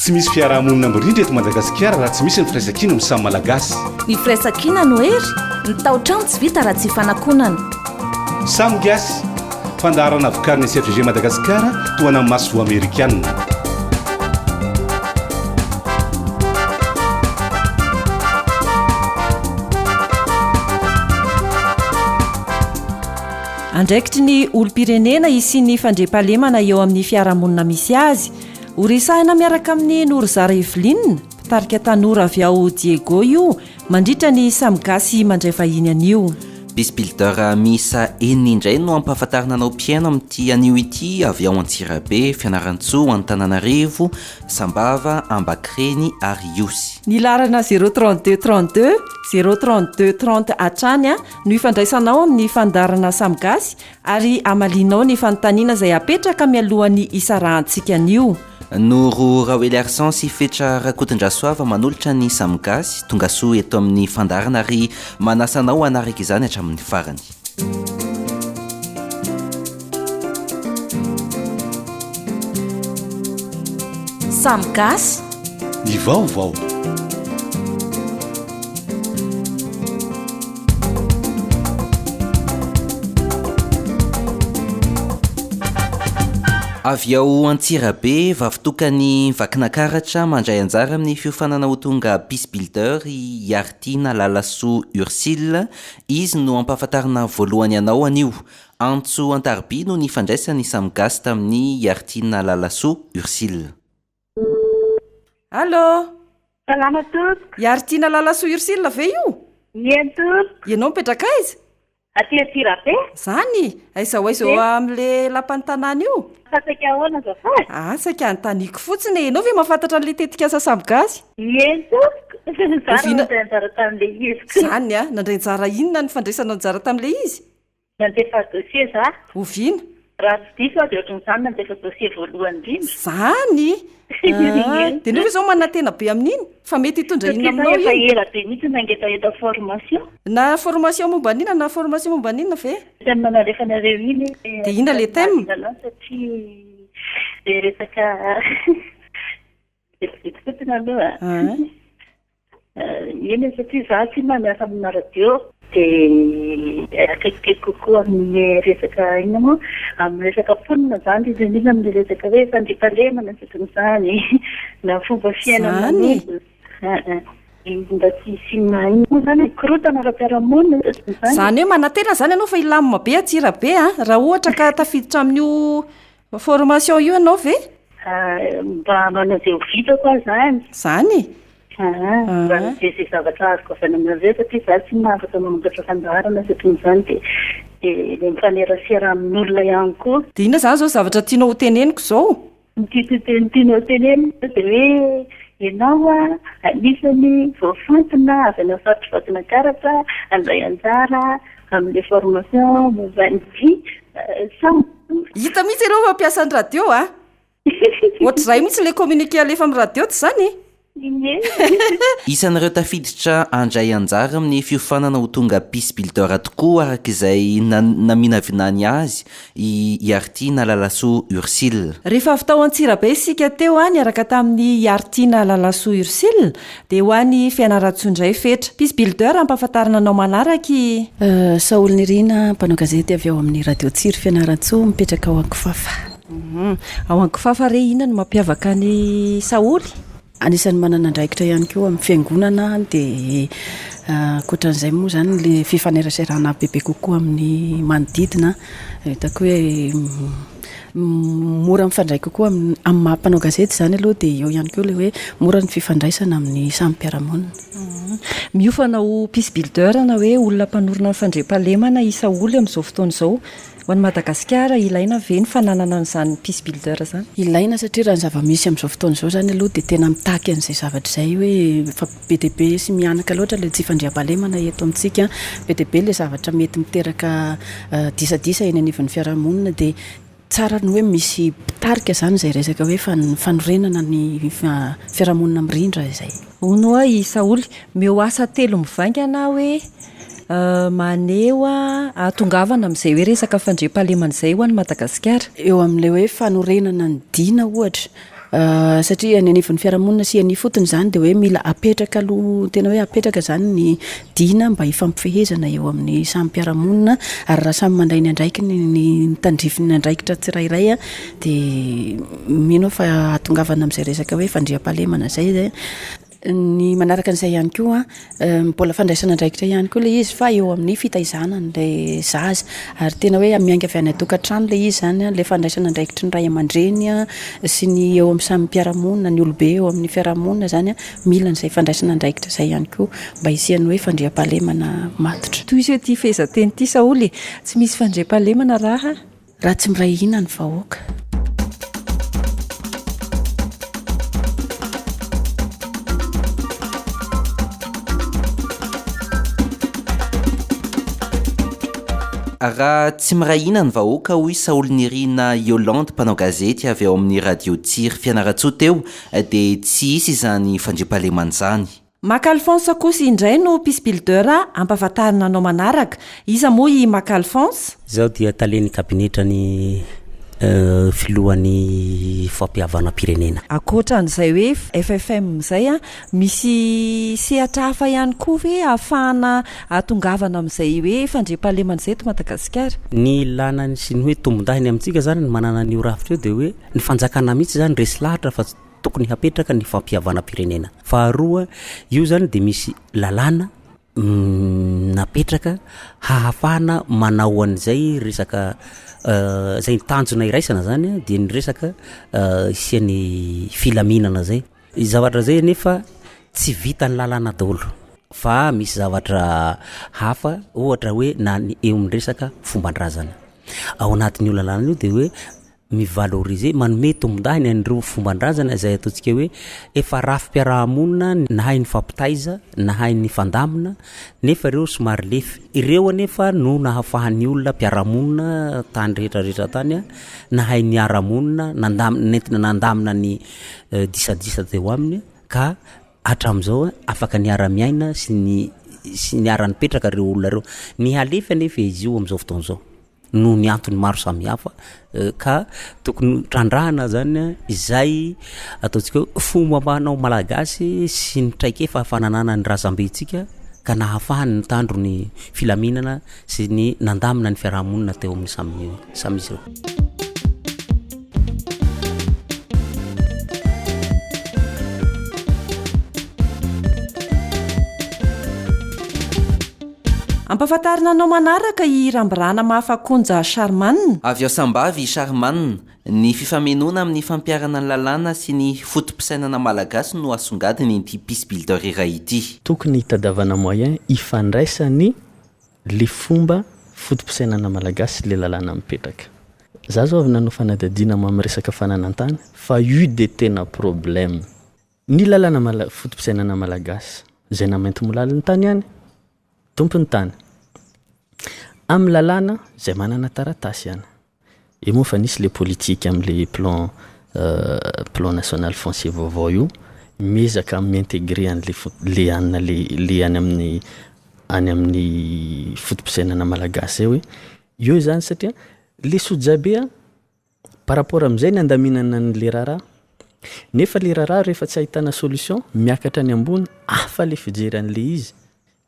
tsy misy fiarahamonina mirindra eto Madagasikara raha tsy misy ny firaisan-kina amin'ny samy malagasy. Ny firaisan-kina no hery, ny tao-trano tsy vita raha tsy fanankonana. Samy Gasy, fandaharana vokariny CFG Madagascar toana maso amerikanina. Andraikitry ny olo-pirenena isy fandriam-pahalemana eo amin'ny fiarahamonina misy azy. Horesahina miaraka amin'ny Norizara Eveline, mpitarika tanora avy ao Diego io, mandritra ny Samy Gasy mandray vahiny anio. Bisbilder misa enina indray no ampahafantarina anao mpiaino amin'ity anio ity avy ao Antsirabe, Fianarantsoa, Antananarivo, Sambava, Ambakireny ary Iosy. Ny larana 032 32 032 30 hatrany no ifandraisanao amin'ny fandarana Samy Gasy ary amalinao ny fanontaniana izay apetraka mialohan'ny isarahantsika anio. Noro Rawely Arsan sy fetra Rakotondrasoava manolotra ny Samy Gasy, tonga soa eto amin'ny fandarana ary manasanao hanaraka izany hatramin'ny farany. Samy Gasy, ny vaovao. Avy ao Antsirabe, vavitokany vakinakaratra mandray anjara amin'ny fiofanana ho tonga Bisbilder i Artina Lalasoa Ursile, izy no ampahafantarina voalohany anao anio. Antso Antarby no ny fandraisany Samy Gasy tamin'ny Artina Lalasoa Ursile. Allô? Salama tompoko. I Artina Lalasoa Ursile ve io? Ie tompoko. Ianao mipetraka aiza? Aty Antsirabe. Zany, aizao amin'le lapan'ny tanàna io? Saika ahoana zafady? Saika anontaniako fotsiny. Ianao ve mahafantatra an'ilay tetikasa Samy Gasy? Ie tompoko. Zany nandray anjara tamin'ilay izy. Zany nandray anjara inona ny fandraisanao anjara tamin'ilay izy? Nandefa dossier za. Oviana? Raha tsy diso dia ohatran'izany nandefa dossier voalohany indrindra. Zany? Dia nao izao manantena be amin'iny? Fa mety hitondra inona aminao io? Efa ela be mihitsy nangetaheta formation. Na formation momba an'ina na formation momba an'ina ve? Thème nalefanareo iny. Dia inona le thème? Satria resaka fotsiny aloha. Iny satria za tsy miasa amina radio dia akaikikaiky kokoa amin'ny resaka ina moa amin'ny resaka fonina zany izy indrindra amin'ny resaka hoe fandriam-pahalemana sakan'izany na fomba fiainana mba tsy sinina iny moa zany korotana ara-piarahamonina zany hoe manantena zany ianao fa ilamina be Antsirabe raha ohatra ka tafiditra amin'io formation io ianao ve? Mba manao izay ho vitako aho zany. Zany? Mba izay zavatra azoko avy any aminareo satria za tsy mahafaka mamokatra fandaharana sakan'izany dia mifanerasera amin'olona ihany koa. Dia inona zany zao zavatra tianao ho teneniko izao? Tianao teneniko dia hoe ianao anisany voafantina avy any fatrofatina karatra andray anjara amin'ilay formation movan'ny hita mihitsy ianao mampiasa ny radio ohatr'izay mihitsy ilay communiqué alefa amin'ny radio tsy zany? Isan'ireo tafiditra andray anjara amin'ny fiofanana ho tonga Bisbilder tokoa arak'izay naminavinany azy i Artina Lalasoa Ursile. Rehefa avy tao Antsirabe isika teo niaraka tamin'ny Artina Lalasoa Ursile dia ho an'ny Fianarantsoa indray fetra. Bisbilder ampahafantarina anao manaraky. Saoly Nirina, mpanao gazety avy ao amin'ny radio Tsiro Fianarantsoa, mipetraka ao Ankifafa. Ao Ankifafa re inona no mampiavaka ny Saoly? Anisan'ny manana andraikitra ihany koa amin'ny fiangonana dia ankoatran'izay moa zany le fifaneraserana bebe kokoa amin'ny manodidina hitako hoe mora mifandray kokoa amin'ny maha-mpanao gazety zany aloha dia eo ihany koa le hoe mora ny fifandraisana amin'ny samy mpiarahamonina. Miofana ho Bisbilder na hoe olona mpanorona fandriam-pahalemana isa oly amin'izao fotoana izao ho an'ny Madagascar ilaina ve ny fananana an'izany Bisbilder zany? Ilaina satria raha ny zava-misy amin'izao fotoana izao zany aloha dia tena mitaky an'izay zavatra izay hoe fa be dia be sy mianaka loatra ilay tsy fandriam-pahalemana eto amintsika, be dia be ilay zavatra mety miteraka disadisa eny anivon'ny fiarahamonina dia tsara ny hoe misy mpitarika zany izay resaka hoe fanorenana ny fiarahamonina mirindra izay. Hono i Saoly, meo asa telo mivaingana hoe maneho atongavana amin'izay hoe resaka fandriam-pahalemana izay ho an'ny Madagasikara. Eo amin'ilay hoe fanorenana ny dina ohatra satria ny anivon'ny fiarahamonina sy any fotony zany de hoe mila apetraka aloha tena hoe apetraka zany ny dina mba hifampifehezana eo amin'ny samy mpiarahamonina ary raha samy mandray ny andraiky ny tandrifiny andraikitra tsirairay a de mino fa atongavana amin'izay resaka hoe fandriam-pahalemana zay ny manaraka an'izay ihany koa mbola fandraisana andraikitra ihany koa le izy fa eo amin'ny fitaizana n'lay zaza ary tena hoe miainga avy any atokantrano le izy zany le fandraisana andraikitra ny ray aman-dreny sy ny eo amin'ny samy mpiarahamonina ny olobe eo amin'ny fiarahamonina zany mila n'izay fandraisana andraikitra zay ihany koa mba hisian'ny hoe fandriam-pahalemana matotra. Toy izao ty fehezanteny ty Saoly tsy misy fandriam-pahalemana raha tsy miray hina ny vahoaka. raha tsy mirahina ny vahoaka hoy Saoly Nirina Yolande mpanao gazety avy ao amin'ny radio Tsiry Fianaratsoa teo dia tsy isy izany fandriam-pahalemana izany. Maka Alphonse kosa indray no pisbuilder ampahafantarina anao manaraka. Iza moa i Maka Alphonse? Zao dia taleny kabinetra ny filohan'ny fampihavana pirenena. Akoatran'izay hoe FFM izay misy sehatra hafa ihany koa hoe ahafahana atongavana amin'izay hoe fandriam-pahalemana izay to Madagasikara. Ny lanany sy ny hoe tombondahiny amintsika zany ny manana ny orafitra eo dia hoe ny fanjakana mihitsy zany resy lahatra fa tokony hapetraka ny fampihavana pirenena. Faharoa io zany dia misy lalàna napetraka hahafahana manao an'izay resaka zay tanjona iraisana zany dia ny resaka isian'ny filaminana zay. Zavatra zay nefa tsy vita ny lalàna daholo fa misy zavatra hafa ohatra hoe na eo amin'ny resaka fombandrazana. Ao anatin'io lalàna io dia hoe mivaloriser manome tombondahiny an'ireo fombandrazana izay ataontsika hoe efa rafim-piarahamonina na hain'ny fampitaiza na hain'ny fandamina nefa ireo somary lefy ireo anefa no nahafahan'ny olona mpiarahamonina tany rehetrarehetra tany na hain'ny aramonina nentina nandamina ny disadisa teo aminy ka hatramin'izao afaka ny ara-miaina sy ny ara-nipetraka ireo olona ireo ny halefy anefa izy io amin'izao fotoan'izao no ny antony maro samihafa ka tokony trandrahana zany izay ataontsika hoe fomba manao malagasy sy ny traikefa fananana ny razam-bentsika ka nahafahany ny tandro ny filaminana sy ny nandamina ny fiarahamonina teo amin'ny samy izy ireo. Ampahafantarina anao manaraka i rambirana mahafakonja Charmanne. Avy ao Sambavy Charmanne, ny fifamenona amin'ny fampiarana ny lalàna sy ny fotom-pisainana malagasy no asongadiny ity pisbuilder iray ity. Tokony hitadiavana moyen ifandraisany le fomba fotom-pisainana malagasy le lalàna mipetraka. Za zao avy nanao fanadadiana amin'ny resaka fananantany fa io de tena problème. Ny lalàna fotom-pisainana malagasy zay namainty molaliny tany ihany tompony tany amin'ny lalàna zay manana taratasy ihany moa fa nisy le politique amin'le plan national foncier vaovao io miezaka miintégrer an'le anina le any amin'ny fotom-pisainana malagasy zay hoe io zany satria le sojabe par rapport amin'izay ny andaminana n'le raharaha nefa le raharaha rehefa tsy ahitana solution miakatra any ambony afa le fijery an'le izy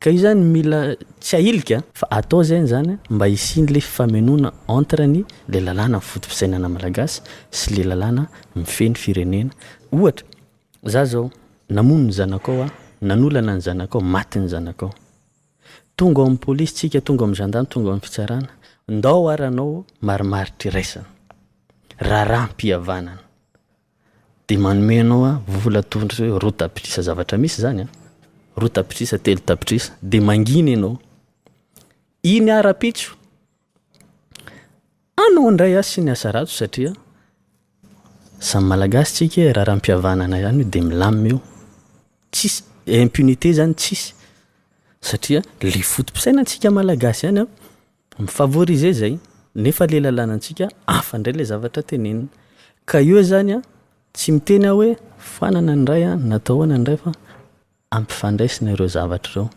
ka io zany mila tsy ahilika fa atao zany mba hisiny le famenona entre ny le lalàna fotom-pisainana malagasy sy le lalàna mifeny firenena. Ohatra za zao namono ny zanakao nanolana ny zanakao maty ny zanakao tonga amin'ny polisy tsika tonga amin'ny gendarme tonga amin'ny fitsarana ndao aranao marimaritra iraisana raharam-pihavanana dia manome anao vola tondra hoe roa tapitrisa zavatra misy zany roa tapitrisa telo tapitrisa dia manginy ianao iny ara-pitso anao indray sy ny asa ratsy satria samy malagasy tsika raharam-pihavanana ihany dia milamina eo tsisy impunité zany tsisy satria le fotom-pisainantsika malagasy ihany mifavorize zay nefa le lalànantsika afa indray le zavatra tenenina ka io zany tsy miteny hoe fanana ny ray natao hoana ny ray fa ampifandraisina ireo zavatra ireo.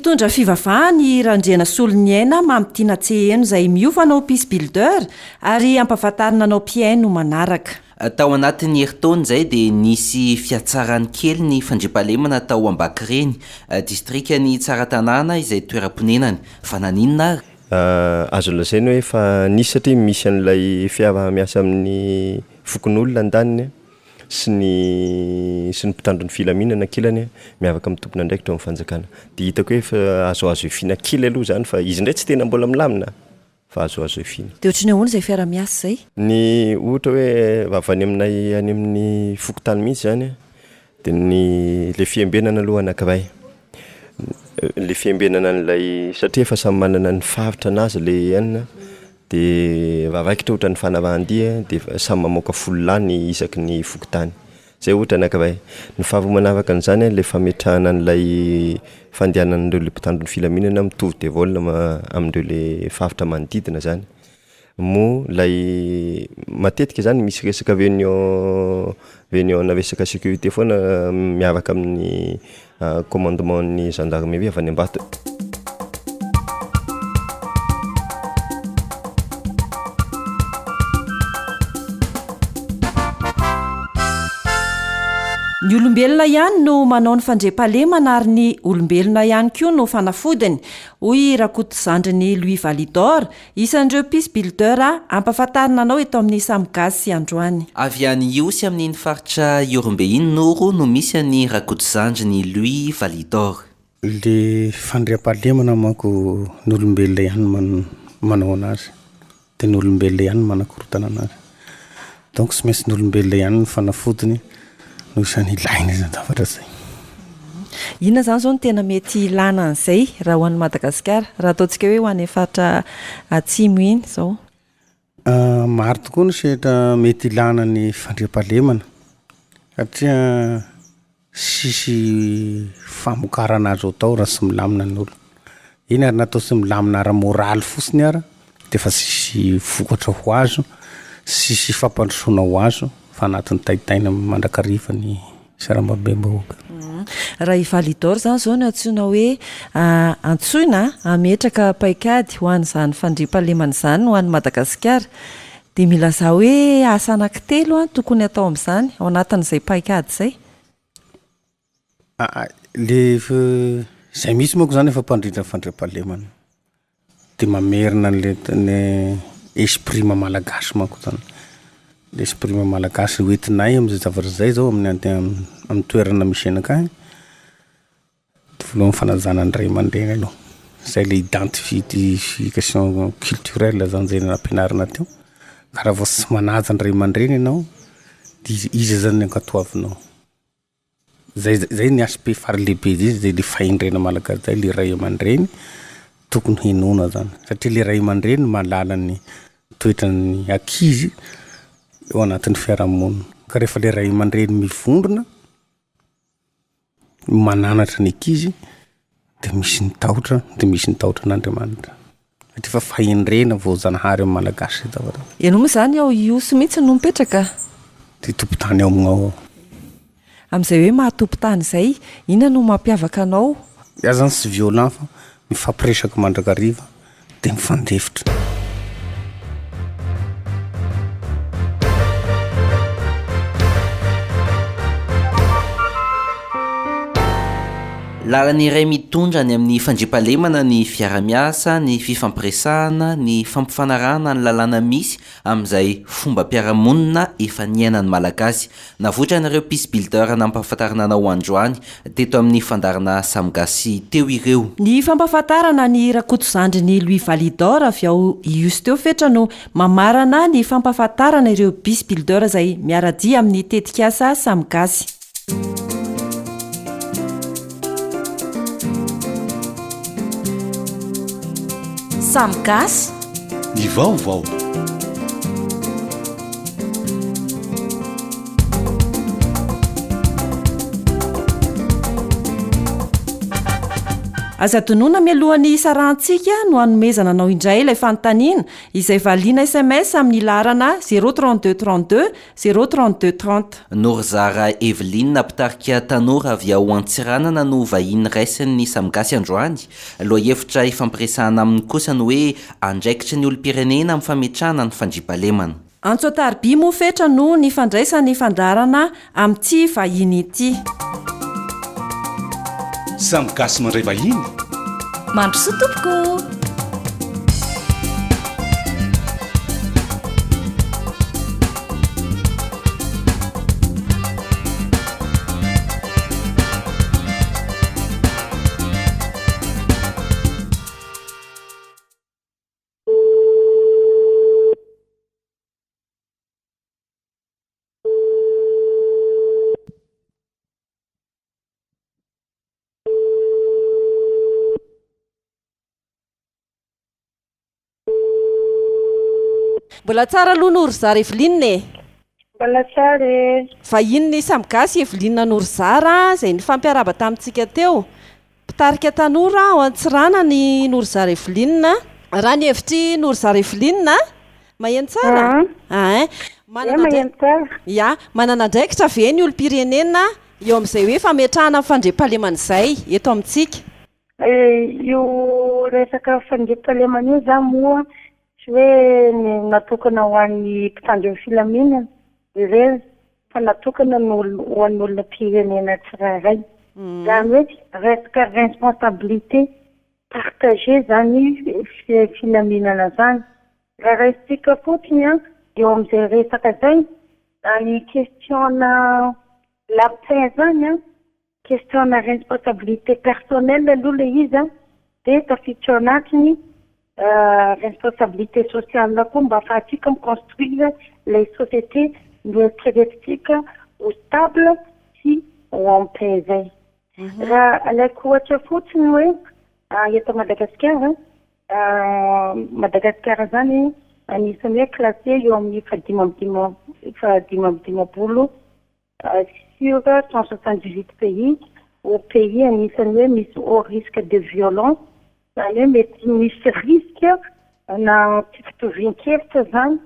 mitondra fivavahany randriana solony aina mamitiana tseheno izay miofanao pisbilder ary ampahafantarina anao piaino manaraka. Tao anatin'ny heritaony izay dia nisy fiatsarany kely ny fandriampahalemana tao Ambakireny, distrikany Tsaratanàna izay toeram-ponenany. Fa naninona ary? Azo lazainy hoe fa nisy satria misy an'ilay miasa amin'ny fokon'olona andaniny sy ny mpitandro ny filaminana kilany miavaka amin'ny tompona ndraiky tao amin'ny fanjakana. Dia hitako hoe fa azoazo efiana kely aloha zany fa izy indray tsy tena mbola milamina fa azoazo efiana. Dia ohatrany ahoana izay fiara-miasa izay? Ny ohatra hoe vavany aminay any amin'ny fokotany mihitsy zany dia le fiambenana aloha anankiray. Le fiambenana an'ilay satria efa samy manana ny faritra anazy le anina dia vavaikitra ohatra ny fanavahan-dia dia samy mamoaka folo lany isaky ny fokotany. Zay ohatra anankiray. Ny faharoa manaraka an'izany le fametrahana an'ilay fandehanan'ireo le mpitandro ny filaminana mitovy devolina amin'ireo le faritra manodidina zany. Mo lay matetika zany misy resaka réunion na resaka sécurité foana miaraka amin'ny commandement ny gendarmerie avy any Ambata. Ny olombelona ihany no manao ny fandriampahalemana ary ny olombelona ihany koa no fanafodiny. Hoy Rakoto Zandriny Louis Validor, isan'ireo pisbilder ampahafantarina anao eto amin'ny Samy Gasy androany. Avy any Iosy amin'ny faritra Iorombeiny Noro no misy any Rakoto Zandriny Louis Validor. Le fandriampahalemana manko ny olombelona ihany manao anazy dia ny olombelona ihany manakorotana anazy. Donc tsy maintsy ny olombelona ihany ny fanafodiny no isan'ny ilaina izany zavatra izay. Inona izany izao no tena mety ilana an'izay raha ho an'ny Madagascar, raha ataontsika hoe ho an'ny faritra atsimo iny izao? Maro tokoa ny sehatra mety ilana ny fandriampahalemana satria sisy famokarana azo atao raha tsy milamina ny olo. Iny ary natao tsy milamina ara-moraly fotsiny ara dia efa sisy vokatra ho azo, sisy fampandrosoana ho azo fa anatin'ny taitaina mandrakariva ny sarambabem-bahoaka. Raha i Validor zany izao no antsoina hoe antsoina ametraka paikady ho an'izany fandriampahalemana izany ho an'ny Madagascar dia milaza hoe asa anankitelo tokony atao amin'izany ao anatin'izay paikady izay. Izay misy moako zany efa mpandrindra fandriampahalemana dia mamerina ny esprit malagasy manko zany. L'esprit malagasy hoentinay amin'izay zavatra izay zao amin'ny toerana misy anakany voalohany fanajana ny ray aman-dreny aloha. Izay le identification culturelle zany zay nampianarina teo. Ka raha vao tsy manaja ny ray aman-dreny ianao dia izy zany ny ankatoavinao. Zay ny aspect fary lehibe zay le fahendrena malagasy zay le ray aman-dreny tokony henoina zany satria le ray aman-dreny mahalala ny toetran'ny ankizy eo anatin'ny fiarahamonina. Ka rehefa le ray aman-dreny mivondrona mananatra ny ankizy dia misy ny tahotra n'Andriamanitra. Satria fa fahendrena voajanahary amin'ny malagasy zavatra. Ianao moa izany ao Iosy mihitsy no mipetraka? Dia tompon-tany ao aminao. Amin'izay hoe mahatompon-tany izay, inona no mampiavaka anao? Ia zany tsy violent fa mifampiresaka mandrakariva dia mifandefitra. Lalany iray mitondra ny amin'ny fandriampahalemana ny fiara-miasa, ny fifampiresahana, ny fampifanarahana ny lalàna misy amin'izay fomba mpiara-monina efa niainan'ny malagasy. Navoatra an'ireo pisbilder nampahafantarana anao androany teto amin'ny fandarana Samy Gasy teo ireo. Ny fampahafantarana ny Rakoto Zandriny Louis Validor avy ao Iosy teo fetra no mamarana ny fampahafantarana ireo pisbilder izay miara-dia amin'ny tetikasa Samy Gasy. Samy Gasy ny vaovao. aza tonoana mialohan'ny isarantsika no hanomezana anao indray ilay fanontaniana izay valiana SMS amin'ny laharana 03232 03230. Norzara Eveline mpitarika tanora avy ao Antsiranana no vahiny raisin'ny Samy Gasy androany. Lohahevitra ifampiresahana aminy kosa ny hoe andraikitry ny olom-pirenena amin'ny fametrahana ny fandriampahalemana. Antsoatarby mofetra no ny fandraisany fandarana amin'ity vahiny ity. Samy Gasy mandray vahiny. Mandrosoa tompoko. Mbola tsara aloha Norzara Eveline. Mbola tsara. Vahiny Samy Gasy Eveline Norzara izay nifampiaraba tamintsika teo. Mpitarika tanora ao Antsirana ny Norzara Eveline. Raha ny hevitry Norzara Eveline, maheno tsara? Maheno tsara. Ya, manana andraikitra ve ny olom-pirenena eo amin'izay hoe fametrahana fandriampahalemana izay eto amintsika? Io resaka fandriampahalemana io za moa hoe natokana ho an'ny mpitandro ny filaminana ireo fa natokana ho an'ny olona pirenena tsirairay. Zany hoe resaka responsabilité partagée zany filaminana zany. Raha resitsika fotsiny eo amin'izay resaka zay ny questionna la paix zany questionna responsabilité personnelle aloha le izy dia tafiditra ao anatiny responsabilité sociale koa mba ahafahantsika miconstruire les sociétés noeritreretintsika ho stable sy ho en paix zay. Raha alaiko ohatra fotsiny hoe eto Madagascar Madagascar zany anisany hoe classé eo amin'ny fahadimambolo sur 178 pays au pays anisany hoe misy haut risque de violence. Zany hoe mety misy risque na tsy fitovian-kevitra zany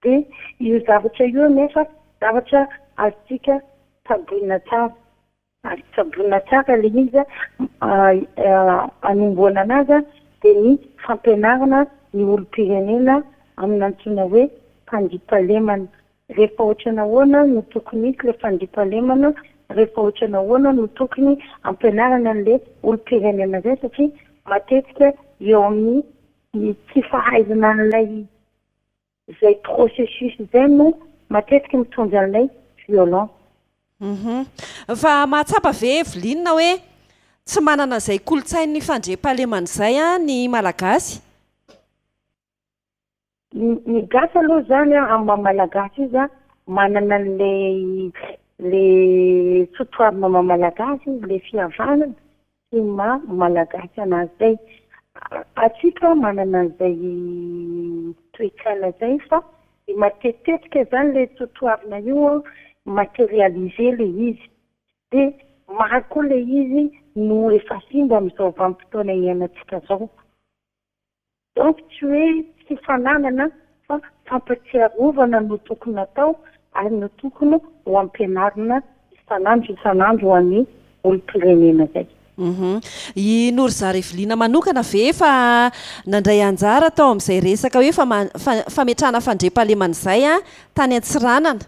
dia io zavatra io nefa zavatra azontsika tsaboina tsara. Azo tsaboina tsara le izy anomboana anazy dia ny fampianarana ny olom-pirenena amin'ny antsoina hoe fandriampahalemana. Rehefa ohatra nahoana no tokony le fandriampahalemana, rehefa ohatra nahoana no tokony ampianarana an'ilay olom-pirenena zay satria matetika eo amin'ny tsy fahaizana an'ilay izay processus izay no matetika mitondra an'ilay violence. Fa mahatsapa ve Eveline hoe tsy manana izay kolotsain'ny fandriampahalemana izay ny Malagasy? Ny gasy aloha zany amin'ny Malagasy izy manana le sotoavina Malagasy, le fihavanana sy Malagasy anazy zay. Atsika manana an'izay toetrana zay fa matetetika zany le sotoavina io matérialisé le izy dia maro koa le izy no efa simba amin'izao vanim-potoana iainantsika zao. Donc tsy hoe tsy fananana fa fampatsiarovana no tokony atao ary no tokony ho ampianarina isanandro ho an'ny olom-pirenena zay. I Norzara Eveline manokana ve fa nandray anjara tao amin'izay resaka hoe fametrahana fandriampahalemana izay tany Antsiranana?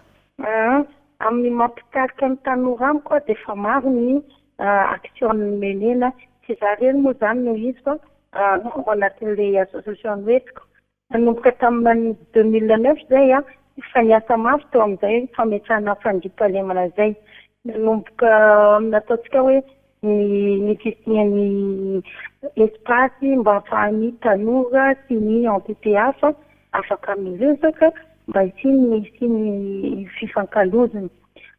Amin'ny mampitarika ny tanora amiko dia efa maro ny action menena tsy zareny moa zany no izy fa ao anatin'ilay association noetiko nanomboka tamin'ny 2009 zay fa niasa mafy teo amin'izay fametrahana fandriampahalemana zay. Nanomboka nataontsika hoe ny fisian'ny espace mba ahafahan'ny tanora sy ny entité hafa afaka miresaka mba hisy ny fifankalozana.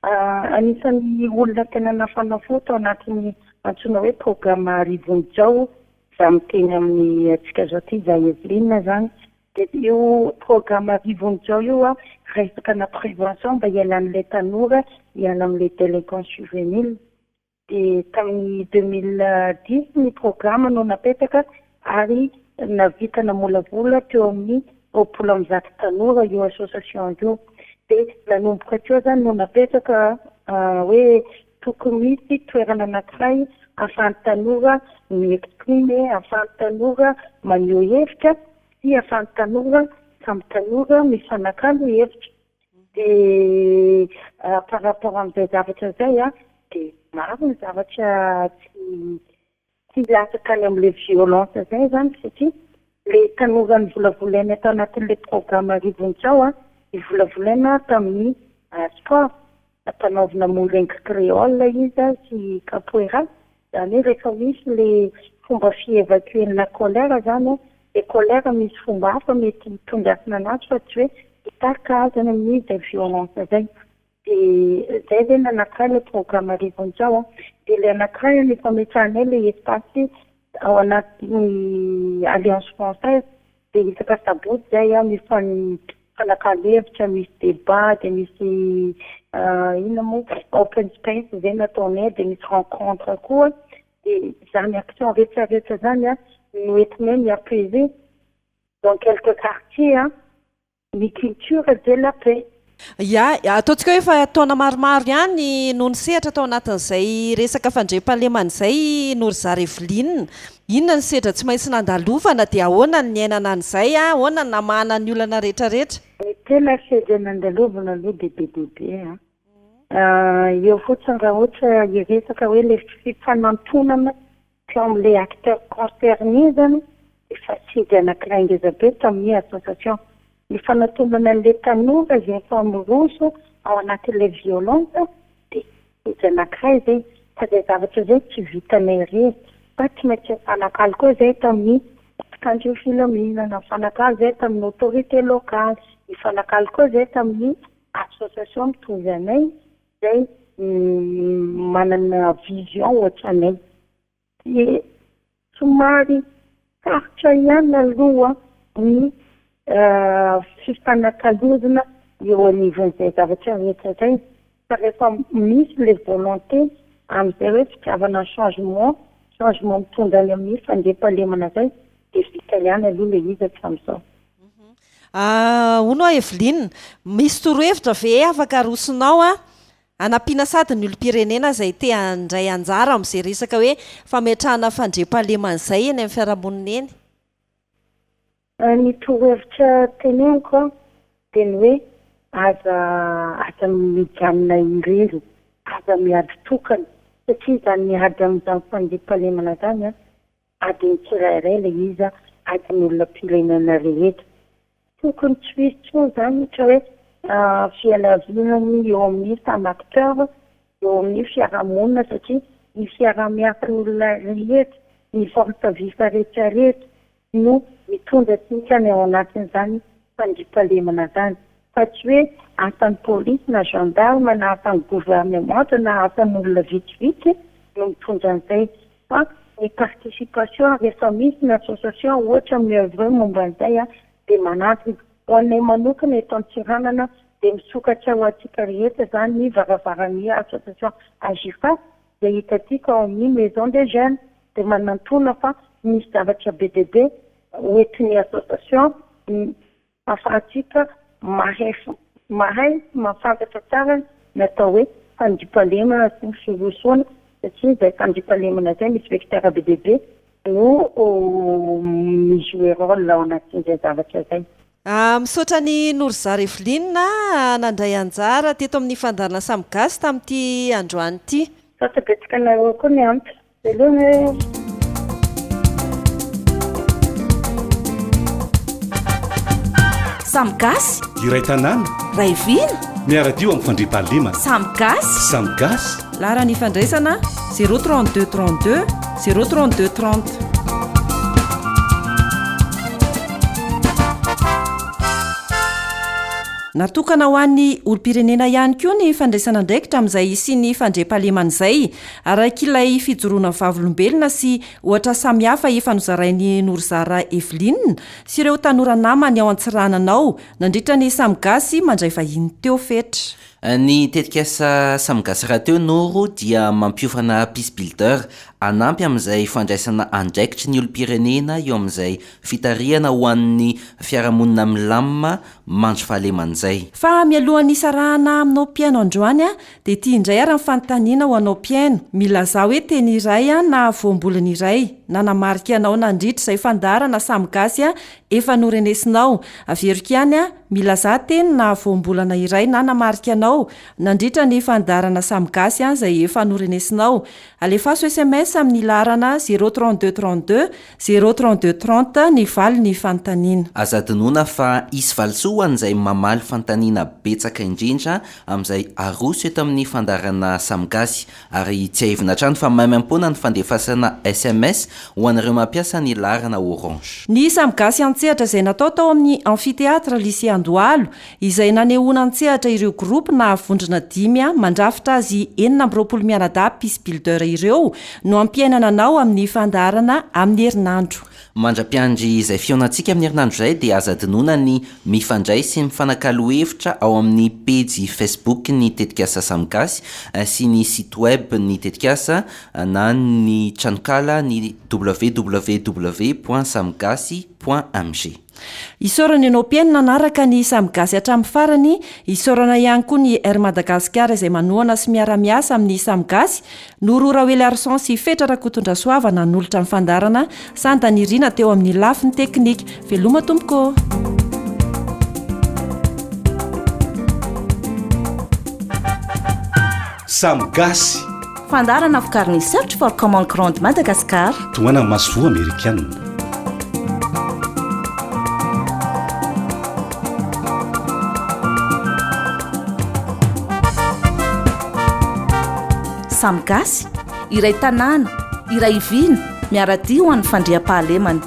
Anisan'ny olona tena nafanafo tao anatin'ny antsoina hoe programme Rivonjao za miteny amin'ny atsika zao ty za Eveline zany. Dia io programme Rivonjao io resaka na prévention mba hiala amin'ilay tanora hiala amin'ilay délinquance juvénile. dia tamin'ny 2010 ny programme no napetraka ary navita namolavola teo amin'ny 20 tanora io association io. Dia nanomboka teo zany no napetraka hoe tokony misy toerana anankiray ahafahan'ny tanora miexprime, ahafahan'ny tanora maneho hevitra sy ahafahan'ny tanora samy tanora mifanakalo hevitra. Dia par rapport amin'izay zavatra zay dia maro ny zavatra tsy lasaka any amin'ilay violence zay zany satria le tanora ny volavolaina tao anatin'ilay programme arivontsao ivolavolaina tamin'ny sport ampanaovina molengy créole izy sy capoeira. Zany hoe rehefa misy le fomba fievacuer la colère zany le colère misy fomba hafa mety tondrasina anazy fa tsy hoe hitarikazana amin'izay violence zay. Dia zay zay nanankiray le programme arivontsao dia le anankiray ny fametrahanay le espace ao anatin'ny alliance française dia isaka sabody zay mifanakalo hevitra, misy débat dia misy ina moa open space zay nataonay dia misy rencontre koa. Dia zany action rehetrarehetra zany noentinay miapaiser dans quelques quartiers ny culture de la paix. Ataontsika hoe fa taona maromaro ihany no nisehatra tao anatin'izay resaka fandriam-pahaleman'izay Norizary Eveline. Inona ny sehatra tsy maintsy nandalovana dia ahoana ny niainana an'izay, ahoana ny namana ny olana rehetrarehetra? Ny tena sehatra nandalovana aloha dia bebe eo fotsiny raha ohatra hiresaka hoe le fifanantonana teo amin'ilay acteur concerné zany efa sidy anankiray ngeza be tamin'ny association. Ny fanantonana an'ilay tanora izay efa miroso ao anatin'ilay violence dia izy anankiray zay fa izay zavatra zay tsy vitanay rery fa tsy maintsy mifanakalo koa zay tamin'ny mpitandro filaminana, mifanakalo zay tamin'ny autorité locale, mifanakalo koa zay tamin'ny association mitovy anay zay manana vision ohatranay. Dia somary sarotra ihany aloha ny fifanakalozana eo anivon'izay zavatra rehetra zay fa rehefa misy le volonté amin'izay hoe fitiavana changement mitondra any amin'ny fandriam-pahalemana zay dia vita ihany aloha le izy hatramin'izao. Hono Eveline, misy torohevitra ve afaka arosinao anampiana sady ny olom-pirenena izay te handray anjara amin'izay resaka hoe fametrahana fandriam-pahaleman'izay eny amin'ny fiarahamonina eny? Ny torohevitra teneniko dia ny hoe aza mijanona irery, aza miady tokana satria zany miady amin'izany fandriam-pahalemana zany adiny tsirairay le izy adiny olona-pirenena rehetra. Tokony tsy misy tsony zany ohatra hoe fialavinany eo amin'ny samy acteur eo amin'ny fiarahamonina satria ny fiaraha-miasan'ny olona rehetra, ny force vive rehetrarehetra no mitondra tsinkany ao anatin'izany fandriam-pahalemana zany. Fa tsy hoe asan'ny polisy na gendarme na asan'ny gouvernement na asan'ny olona vitsivitsy no mitondra an'izay fa ny participation rehefa misy ny association ohatra miheureux momba an'izay dia manampy ho anay manokana eto Antsiranana dia misokatra ho antsika rehetra zany ny varavaran'ny association AGIFAS dia hitantsika ao amin'ny maison des jeunes dia manantona fa misy zavatra be dia be hoentin'ny association ahafahantsika mahay mafantatra tsara natao hoe fandriam-pahalemana sy firosoana satria izay fandriam-pahalemana zay misy vecteur be dia be no mijoue rôle ao anatin'izay zavatra zay. Misaotra ny Norizary Eveline nandray anjara teto amin'ny fandarana Samy Gasy tamin'ity androany ity. Satabetsika anareo koa ny antitra. Velona. Samy Gasy iray tanàna ray vina miaradio amin'ny fandriam-pahalemana Samy Gasy. Samy Gasy Laharana ifandraisana 032 32 032 30. Natokana ho an'ny olom-pirenena ihany koa ny fandraisana ndraikitra amin'izay sy ny fandriam-pahaleman'izay arak'ilay fijoroana vavolombelona sy ohatra samihafa efa nozarain'ny Norizary Eveline sy ireo tanora namany ao Antsiranana ao nandritra ny Samy Gasy mandray vahiny teo fetra. Ny tetikasa Samgasy raha teo noro dia mampiofana peace builder anampy amin'izay fandraisana andraikitry ny olom-pirenena eo amin'izay fitarihana ho an'ny fiarahamonina milamima mandro fahaleman'izay. Fa mialohan'ny sarahana aminao mpiaino androany dia tia indray ary nyfanontaniana ho anao mpiaino milaza hoe teny iray na voambolana iray nanamarika anao nandritra izay fandaharana Samgasy efa norenesinao. Averiko ihany milaza teny na voambolana iray nanamarika anao nandritra ny fandaharana Samgasy izay efa norenesinao. Alefaso SMS amin'ny laharana 03232 03230 ny vali ny fanontaniana. Azadinoana fa isy valisoa an'izay mamaly fanontaniana betsaka indrindra amin'izay aroso eto amin'ny fandaharana Samgasy ary tsy ahivina trano fa maimampona ny fandefasana SMS ho an'ireo mampiasa ny laharana Orange. Ny Samgasy an-tsehatra izay natao tao amin'ny amfiteatra Lycée Andohalo izay nanehoana an-tsehatra ireo groupe na vondrona 5 mandrafitra azy 420 mianadahy peace builder ireo no ampiainana anao amin'ny fandaharana amin'ny herinandro. Mandra-piandry izay fionantsika amin'ny herinandro izay dia azadinoana ny mifandray sy mifanakalo hevitra ao amin'ny pejy Facebook ny tetikasa Samgasy sy ny site web ny tetikasa na ny tranokala ny www.samgasy.mg. Isorana ianao mpiaino nanaraka ny Samgasy hatramin'ny farany, isorana ihany koa ny Air Madagascar izay manohana sy miara-miasa amin'ny Samgasy. Norora Oely Arson sy Fetra Rakotondra Soavana nolotra ny fandarana, Santa Nirina teo amin'ny lafiny teknika. Veloma tompoko. Samgasy fandarana vokariny Search for Common Ground Madagascar toana masoa amerikana. Samgasy iray tanàna iray vina miaradia ho an'ny fandriam-pahalemana.